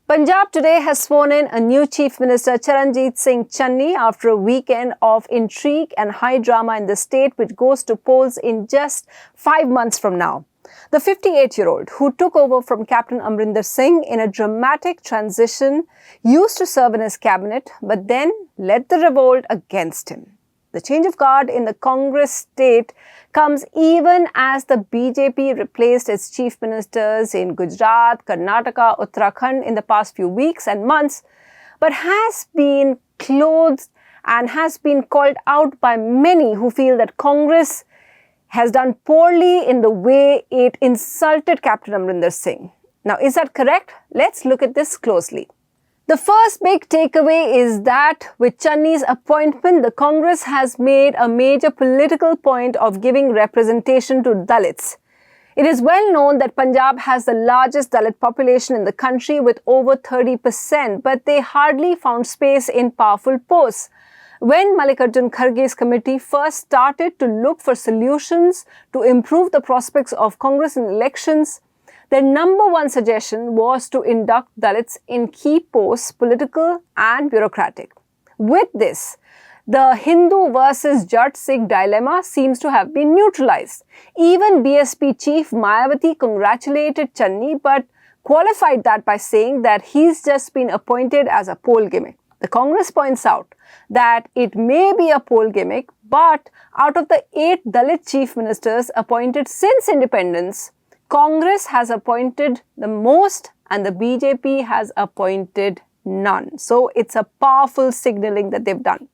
Punjab today has sworn in a new Chief Minister Charanjit Singh Channi after a weekend of intrigue and high drama in the state, which goes to polls in just 5 months from now. The 58-year-old, who took over from Captain Amarinder Singh in a dramatic transition, used to serve in his cabinet but then led the revolt against him. The change of guard in the Congress state comes even as the BJP replaced its chief ministers in Gujarat, Karnataka, Uttarakhand in the past few weeks and months, but has been clothed and has been called out by many who feel that Congress has done poorly in the way it insulted Captain Amarinder Singh. Now, is that correct? Let's look at this closely. The first big takeaway is that with Channi's appointment, the Congress has made a major political point of giving representation to Dalits. It is well known that Punjab has the largest Dalit population in the country with over 30%, but they hardly found space in powerful posts. When Mallikarjun Kharge's committee first started to look for solutions to improve the prospects of Congress in elections, their number one suggestion was to induct Dalits in key posts, political and bureaucratic. With this, the Hindu versus Jat Sikh dilemma seems to have been neutralized. Even BSP chief Mayawati congratulated Channi but qualified that by saying that he's just been appointed as a poll gimmick. The Congress points out that it may be a poll gimmick, but out of the 8 Dalit chief ministers appointed since independence, Congress has appointed the most and the BJP has appointed none. So it's a powerful signaling that they've done.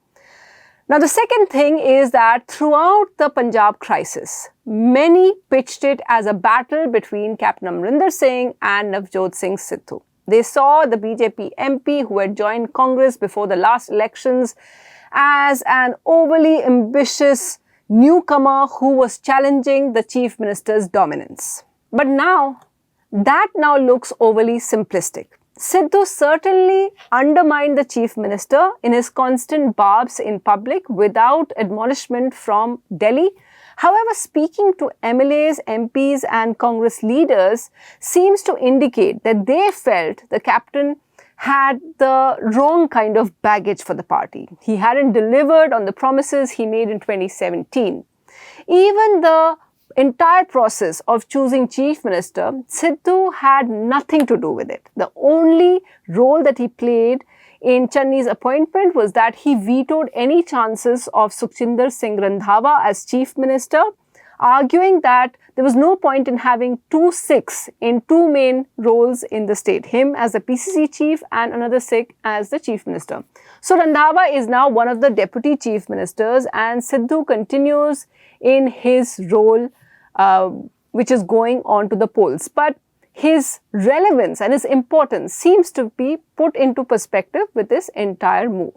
Now, the second thing is that throughout the Punjab crisis, many pitched it as a battle between Captain Amarinder Singh and Navjot Singh Sidhu. They saw the BJP MP who had joined Congress before the last elections as an overly ambitious newcomer who was challenging the chief minister's dominance. But that now looks overly simplistic. Sidhu certainly undermined the chief minister in his constant barbs in public without admonishment from Delhi. However, speaking to MLAs, MPs and Congress leaders seems to indicate that they felt the captain had the wrong kind of baggage for the party. He hadn't delivered on the promises he made in 2017. Even the entire process of choosing chief minister, Sidhu had nothing to do with it. The only role that he played in Channi's appointment was that he vetoed any chances of Sukhjinder Singh Randhawa as chief minister, arguing that there was no point in having 2 Sikhs in 2 main roles in the state, him as the PCC chief and another Sikh as the chief minister. So Randhawa is now one of the deputy chief ministers and Sidhu continues in his role which is going on to the polls. But his relevance and his importance seems to be put into perspective with this entire move.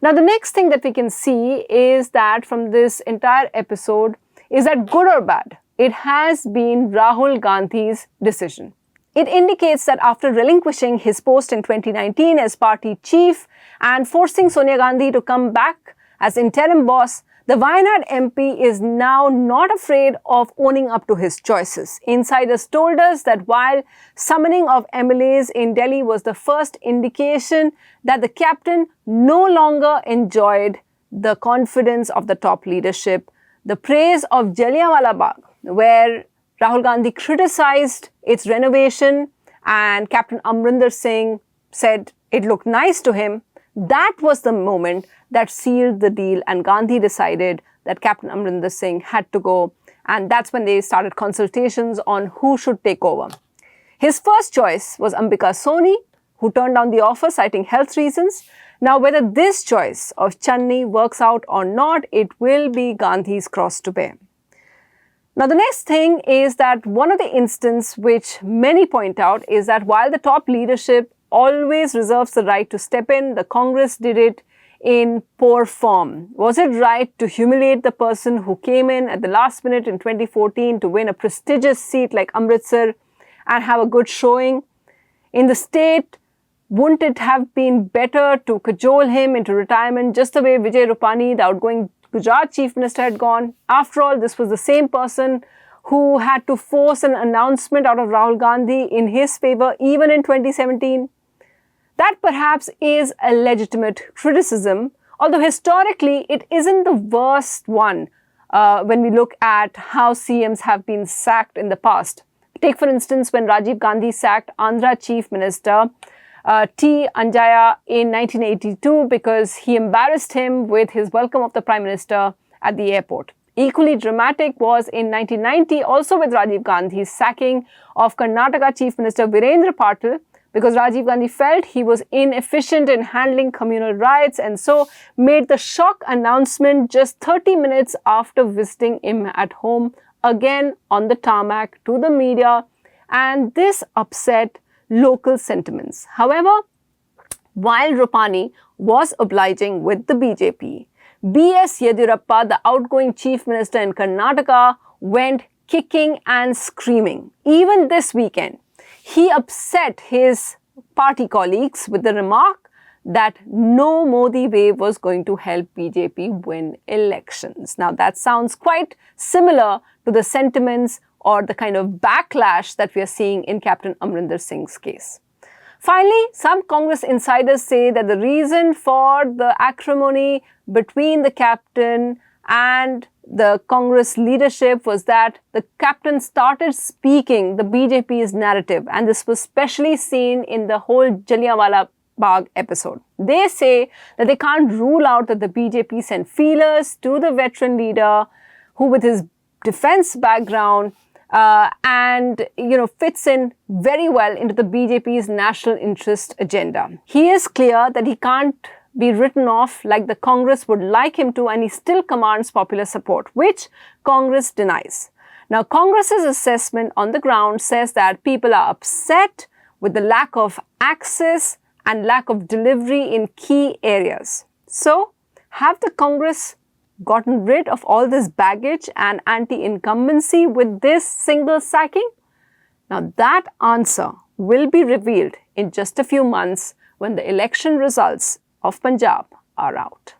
Now, the next thing that we can see is that from this entire episode is that good or bad, it has been Rahul Gandhi's decision. It indicates that after relinquishing his post in 2019 as party chief and forcing Sonia Gandhi to come back as interim boss, the Wayanad MP is now not afraid of owning up to his choices. Insiders told us that while summoning of MLAs in Delhi was the first indication that the captain no longer enjoyed the confidence of the top leadership, the praise of Jallianwala Bagh, where Rahul Gandhi criticized its renovation and Captain Amarinder Singh said it looked nice to him, that was the moment that sealed the deal and Gandhi decided that Captain Amarinder Singh had to go, and that's when they started consultations on who should take over. His first choice was Ambika Soni, who turned down the offer citing health reasons. Now, whether this choice of Channi works out or not, it will be Gandhi's cross to bear. Now, the next thing is that one of the instances which many point out is that while the top leadership always reserves the right to step in, the Congress did it in poor form. Was it right to humiliate the person who came in at the last minute in 2014 to win a prestigious seat like Amritsar and have a good showing? In the state, wouldn't it have been better to cajole him into retirement just the way Vijay Rupani, the outgoing Gujarat chief minister, had gone? After all, this was the same person who had to force an announcement out of Rahul Gandhi in his favor even in 2017. That perhaps is a legitimate criticism, although historically it isn't the worst one when we look at how CMs have been sacked in the past. Take, for instance, when Rajiv Gandhi sacked Andhra Chief Minister T. Anjaya in 1982 because he embarrassed him with his welcome of the Prime Minister at the airport. Equally dramatic was in 1990, also with Rajiv Gandhi's sacking of Karnataka Chief Minister Virendra Patil, because Rajiv Gandhi felt he was inefficient in handling communal riots and so made the shock announcement just 30 minutes after visiting him at home, again on the tarmac, to the media, and this upset local sentiments. However, while Rupani was obliging with the BJP, B.S. Yediyurappa, the outgoing Chief Minister in Karnataka, went kicking and screaming. Even this weekend, he upset his party colleagues with the remark that no Modi wave was going to help BJP win elections. Now, that sounds quite similar to the sentiments or the kind of backlash that we are seeing in Captain Amarinder Singh's case. Finally, some Congress insiders say that the reason for the acrimony between the captain and the Congress leadership was that the captain started speaking the BJP's narrative, and this was especially seen in the whole Jallianwala Bagh episode. They say that they can't rule out that the BJP sent feelers to the veteran leader who, with his defense background, fits in very well into the BJP's national interest agenda. He is clear that he can't be written off like the Congress would like him to, and he still commands popular support, which Congress denies. Now, Congress's assessment on the ground says that people are upset with the lack of access and lack of delivery in key areas. So, have the Congress gotten rid of all this baggage and anti-incumbency with this single sacking? Now, that answer will be revealed in just a few months when the election results of Punjab are out.